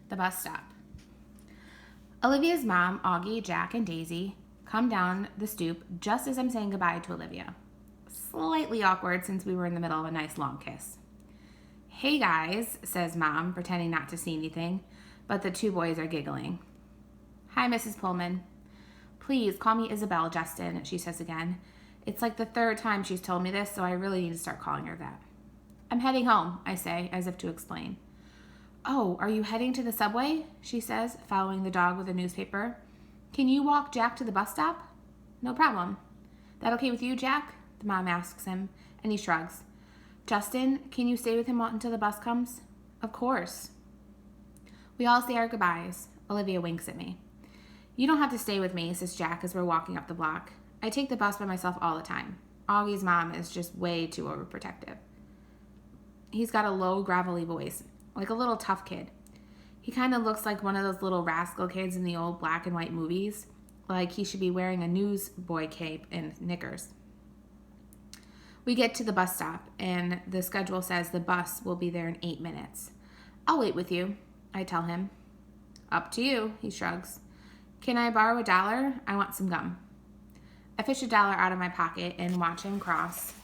The bus stop. Olivia's mom, Augie, Jack, and Daisy come down the stoop just as I'm saying goodbye to Olivia. Slightly awkward since we were in the middle of a nice long kiss. "Hey guys," says Mom, pretending not to see anything, but the two boys are giggling. "Hi, Mrs. Pullman." "Please call me Isabel, Justin," she says again. It's like the third time she's told me this, so I really need to start calling her that. "I'm heading home," I say, as if to explain. "Oh, are you heading to the subway?" she says, following the dog with a newspaper. "Can you walk Jack to the bus stop?" "No problem." "That okay with you, Jack?" the mom asks him, and he shrugs. "Justin, can you stay with him until the bus comes?" "Of course." We all say our goodbyes. Olivia winks at me. "You don't have to stay with me," says Jack as we're walking up the block. "I take the bus by myself all the time. Augie's mom is just way too overprotective." He's got a low, gravelly voice, like a little tough kid. He kind of looks like one of those little rascal kids in the old black and white movies, like he should be wearing a newsboy cape and knickers. We get to the bus stop, and the schedule says the bus will be there in 8 minutes. "I'll wait with you," I tell him. "Up to you," he shrugs. "Can I borrow $1? I want some gum." I fish $1 out of my pocket and watch him cross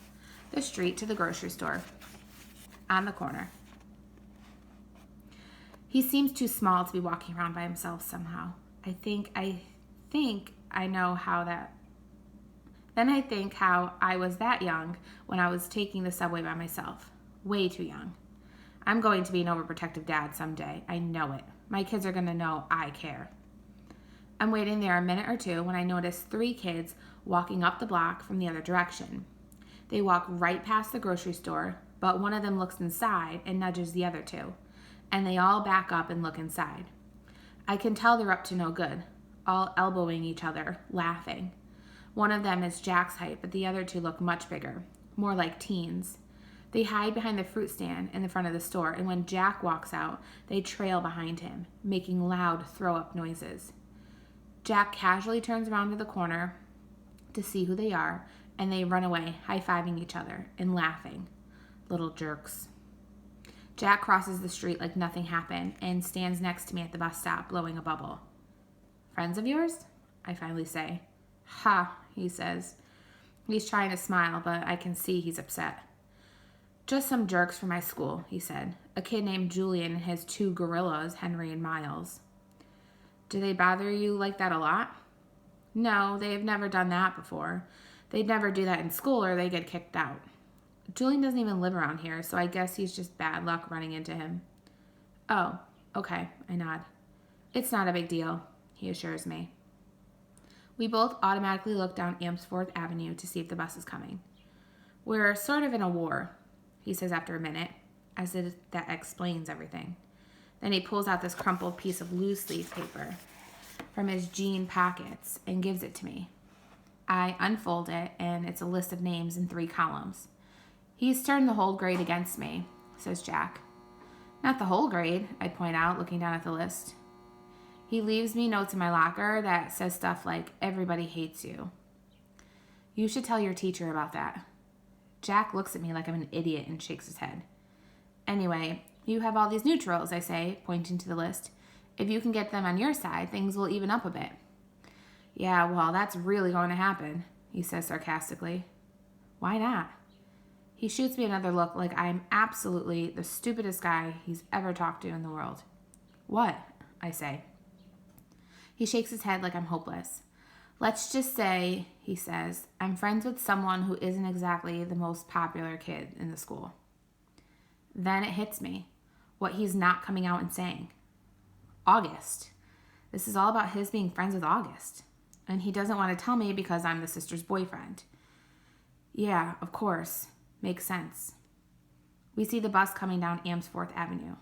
the street to the grocery store on the corner. He seems too small to be walking around by himself somehow. I think I know how that. Then I think how I was that young when I was taking the subway by myself. Way too young. I'm going to be an overprotective dad someday. I know it. My kids are going to know I care. I'm waiting there a minute or two when I notice 3 kids walking up the block from the other direction. They walk right past the grocery store, but one of them looks inside and nudges the other 2, and they all back up and look inside. I can tell they're up to no good, all elbowing each other, laughing. One of them is Jack's height, but the other 2 look much bigger, more like teens. They hide behind the fruit stand in the front of the store, and when Jack walks out, they trail behind him, making loud throw-up noises. Jack casually turns around to the corner to see who they are, and they run away, high-fiving each other and laughing. Little jerks. Jack crosses the street like nothing happened and stands next to me at the bus stop, blowing a bubble. "Friends of yours?" I finally say. "Ha," he says. He's trying to smile, but I can see he's upset. "Just some jerks from my school," he said. "A kid named Julian and his 2 gorillas, Henry and Miles." "Do they bother you like that a lot?" "No, they've never done that before. They'd never do that in school or they get kicked out. Julian doesn't even live around here, so I guess he's just bad luck running into him." "Oh, okay," I nod. "It's not a big deal," he assures me. We both automatically look down Amsforth Avenue to see if the bus is coming. "We're sort of in a war," he says after a minute, as if that explains everything. Then he pulls out this crumpled piece of loose-leaf paper from his jean pockets and gives it to me. I unfold it, and it's a list of names in 3 columns. "He's turned the whole grade against me," says Jack. "Not the whole grade," I point out, looking down at the list. He leaves me notes in my locker that says stuff like, "Everybody hates you." "You should tell your teacher about that." Jack looks at me like I'm an idiot and shakes his head. "Anyway, you have all these neutrals," I say, pointing to the list. "If you can get them on your side, things will even up a bit." "Yeah, well, that's really going to happen," he says sarcastically. "Why not?" He shoots me another look like I'm absolutely the stupidest guy he's ever talked to in the world. "What?" I say. He shakes his head like I'm hopeless. "Let's just say," he says, "I'm friends with someone who isn't exactly the most popular kid in the school." Then it hits me what he's not coming out and saying. August. This is all about his being friends with August. And he doesn't want to tell me because I'm the sister's boyfriend. Yeah, of course. Makes sense. We see the bus coming down Amsforth Avenue.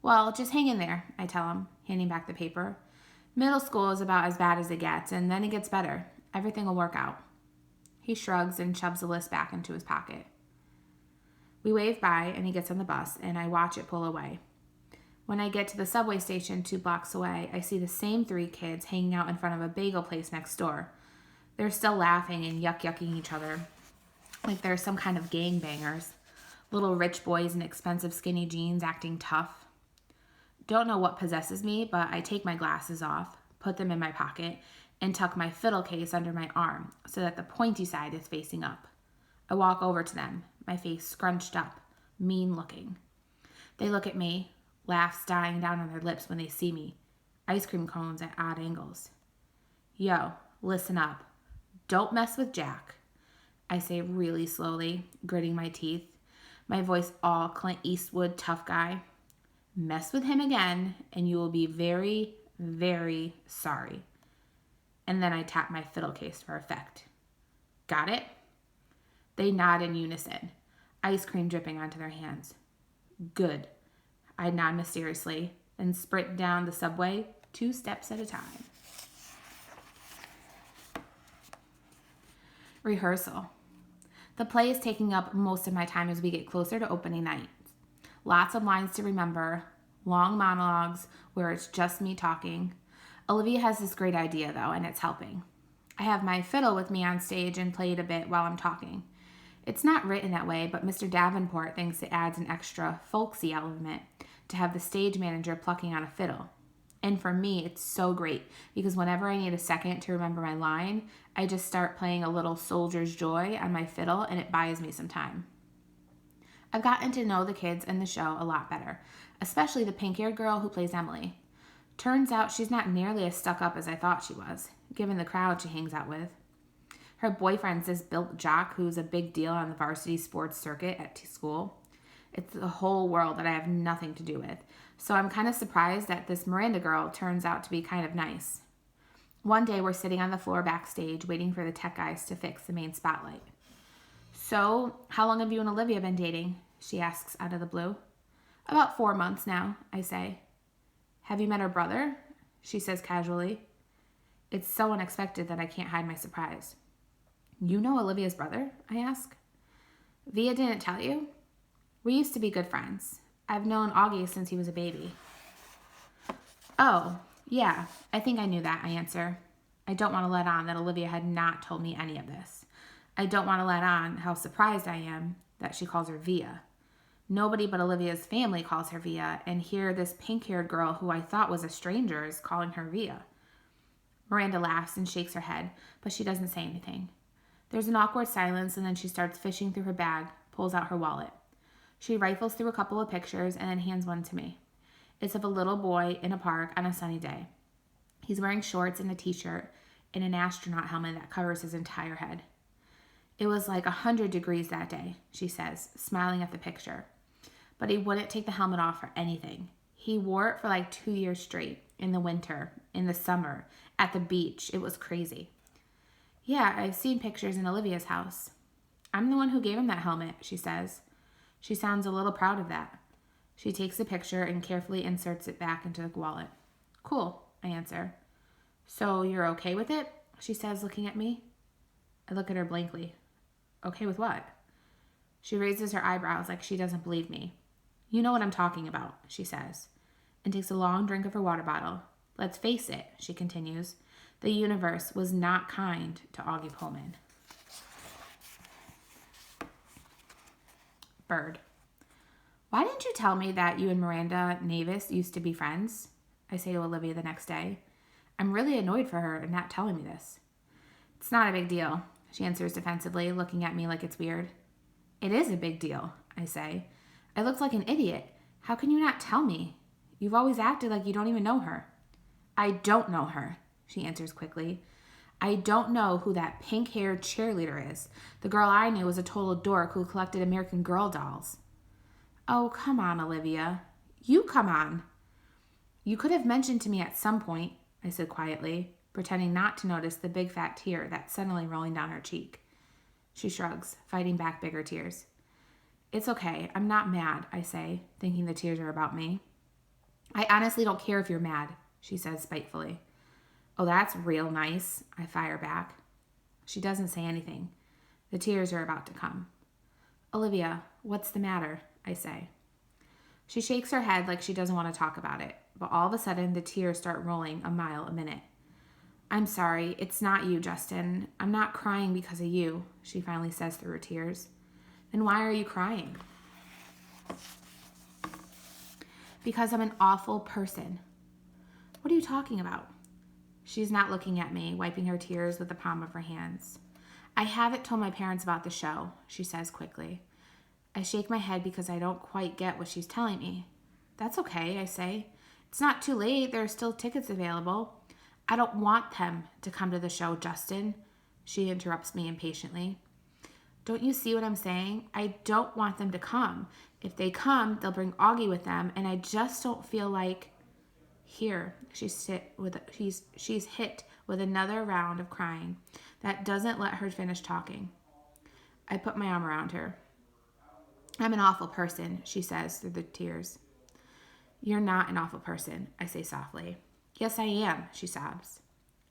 "Well, just hang in there," I tell him, handing back the paper. "Middle school is about as bad as it gets, and then it gets better. Everything will work out." He shrugs and shoves the list back into his pocket. We wave by, and he gets on the bus, and I watch it pull away. When I get to the subway station 2 blocks away, I see the same 3 kids hanging out in front of a bagel place next door. They're still laughing and yuck-yucking each other, like they're some kind of gangbangers. Little rich boys in expensive skinny jeans acting tough. Don't know what possesses me, but I take my glasses off, put them in my pocket, and tuck my fiddle case under my arm so that the pointy side is facing up. I walk over to them, my face scrunched up, mean looking. They look at me, laughs dying down on their lips when they see me, ice cream cones at odd angles. Yo, listen up. Don't mess with Jack, I say really slowly, gritting my teeth, my voice all Clint Eastwood tough guy. Mess with him again, and you will be very, very sorry. And then I tap my fiddle case for effect. Got it? They nod in unison, ice cream dripping onto their hands. Good. I nod mysteriously and sprint down the subway 2 steps at a time. Rehearsal. The play is taking up most of my time as we get closer to opening night. Lots of lines to remember, long monologues where it's just me talking. Olivia has this great idea, though, and it's helping. I have my fiddle with me on stage and play it a bit while I'm talking. It's not written that way, but Mr. Davenport thinks it adds an extra folksy element to have the stage manager plucking on a fiddle. And for me, it's so great because whenever I need a second to remember my line, I just start playing a little Soldier's Joy on my fiddle and it buys me some time. I've gotten to know the kids in the show a lot better, especially the pink-haired girl who plays Emily. Turns out she's not nearly as stuck up as I thought she was, given the crowd she hangs out with. Her boyfriend's this built jock who's a big deal on the varsity sports circuit at school. It's a whole world that I have nothing to do with, so I'm kind of surprised that this Miranda girl turns out to be kind of nice. One day we're sitting on the floor backstage waiting for the tech guys to fix the main spotlight. So, how long have you and Olivia been dating? She asks out of the blue. About 4 months now, I say. Have you met her brother? She says casually. It's so unexpected that I can't hide my surprise. You know Olivia's brother? I ask. Via didn't tell you? We used to be good friends. I've known Augie since he was a baby. Oh, yeah, I think I knew that, I answer. I don't want to let on that Olivia had not told me any of this. I don't want to let on how surprised I am that she calls her Via. Nobody but Olivia's family calls her Via, and here this pink-haired girl who I thought was a stranger is calling her Via. Miranda laughs and shakes her head, but she doesn't say anything. There's an awkward silence, and then she starts fishing through her bag, pulls out her wallet. She rifles through a couple of pictures and then hands one to me. It's of a little boy in a park on a sunny day. He's wearing shorts and a t-shirt and an astronaut helmet that covers his entire head. It was like 100 degrees that day, she says, smiling at the picture. But he wouldn't take the helmet off for anything. He wore it for like 2 years straight, in the winter, in the summer, at the beach. It was crazy. Yeah, I've seen pictures in Olivia's house. I'm the one who gave him that helmet, she says. She sounds a little proud of that. She takes the picture and carefully inserts it back into the wallet. Cool, I answer. So you're okay with it? She says, looking at me. I look at her blankly. Okay with what? She raises her eyebrows like she doesn't believe me. You know what I'm talking about, she says, and takes a long drink of her water bottle. Let's face it, she continues. The universe was not kind to Augie Pullman. Bird. Why didn't you tell me that you and Miranda Navis used to be friends? I say to Olivia the next day. I'm really annoyed for her not telling me this. It's not a big deal, she answers defensively, looking at me like it's weird. It is a big deal, I say. I looked like an idiot. How can you not tell me? You've always acted like you don't even know her. I don't know her, she answers quickly. I don't know who that pink-haired cheerleader is. The girl I knew was a total dork who collected American Girl dolls. Oh, come on, Olivia. You come on. You could have mentioned to me at some point, I said quietly, pretending not to notice the big fat tear that's suddenly rolling down her cheek. She shrugs, fighting back bigger tears. It's okay. I'm not mad, I say, thinking the tears are about me. I honestly don't care if you're mad, she says spitefully. Oh, that's real nice, I fire back. She doesn't say anything. The tears are about to come. Olivia, what's the matter? I say. She shakes her head like she doesn't want to talk about it, but all of a sudden the tears start rolling a mile a minute. I'm sorry, it's not you, Justin. I'm not crying because of you, she finally says through her tears. Then why are you crying? Because I'm an awful person. What are you talking about? She's not looking at me, wiping her tears with the palm of her hands. I haven't told my parents about the show, she says quickly. I shake my head because I don't quite get what she's telling me. That's okay, I say. It's not too late. There are still tickets available. I don't want them to come to the show, Justin. She interrupts me impatiently. Don't you see what I'm saying? I don't want them to come. If they come, they'll bring Augie with them, and I just don't feel like... Here, she's hit with another round of crying that doesn't let her finish talking. I put my arm around her. I'm an awful person, she says through the tears. You're not an awful person, I say softly. Yes, I am, she sobs.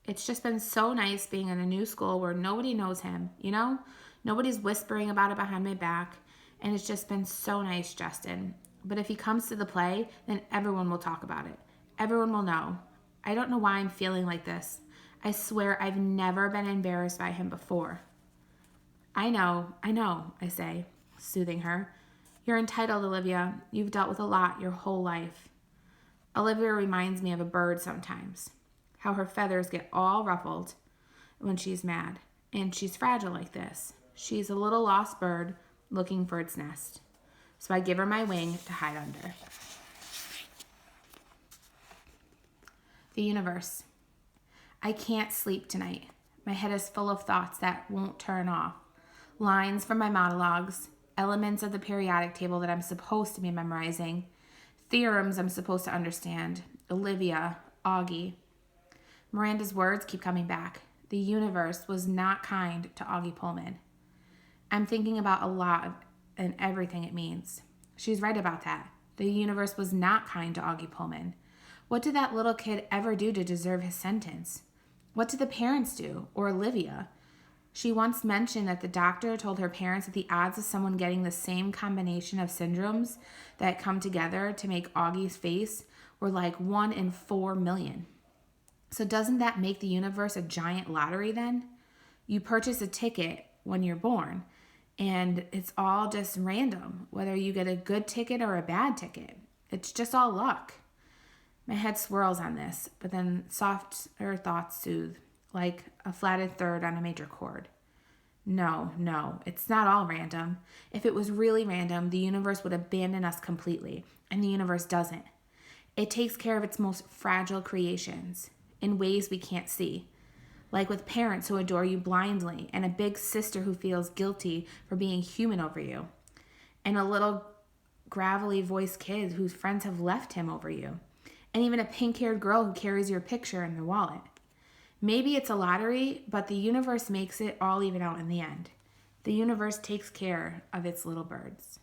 It's just been so nice being in a new school where nobody knows him, you know? Nobody's whispering about it behind my back, and it's just been so nice, Justin. But if he comes to the play, then everyone will talk about it. Everyone will know. I don't know why I'm feeling like this. I swear I've never been embarrassed by him before. I know, I say, soothing her. You're entitled, Olivia. You've dealt with a lot your whole life. Olivia reminds me of a bird sometimes, how her feathers get all ruffled when she's mad, and she's fragile like this. She's a little lost bird looking for its nest. So I give her my wing to hide under. The universe. I can't sleep tonight. My head is full of thoughts that won't turn off. Lines from my monologues, elements of the periodic table that I'm supposed to be memorizing, theorems I'm supposed to understand, Olivia, Augie. Miranda's words keep coming back. The universe was not kind to Augie Pullman. I'm thinking about a lot and everything it means. She's right about that. The universe was not kind to Augie Pullman. What did that little kid ever do to deserve his sentence? What did the parents do? Or Olivia? She once mentioned that the doctor told her parents that the odds of someone getting the same combination of syndromes that come together to make Augie's face were like 1 in 4 million. So doesn't that make the universe a giant lottery then? You purchase a ticket when you're born, and it's all just random, whether you get a good ticket or a bad ticket. It's just all luck. My head swirls on this, but then softer thoughts soothe, like a flatted third on a major chord. No, it's not all random. If it was really random, the universe would abandon us completely, and the universe doesn't. It takes care of its most fragile creations in ways we can't see, like with parents who adore you blindly, and a big sister who feels guilty for being human over you, and a little gravelly voiced kid whose friends have left him over you, and even a pink-haired girl who carries your picture in their wallet. Maybe it's a lottery, but the universe makes it all even out in the end. The universe takes care of its little birds.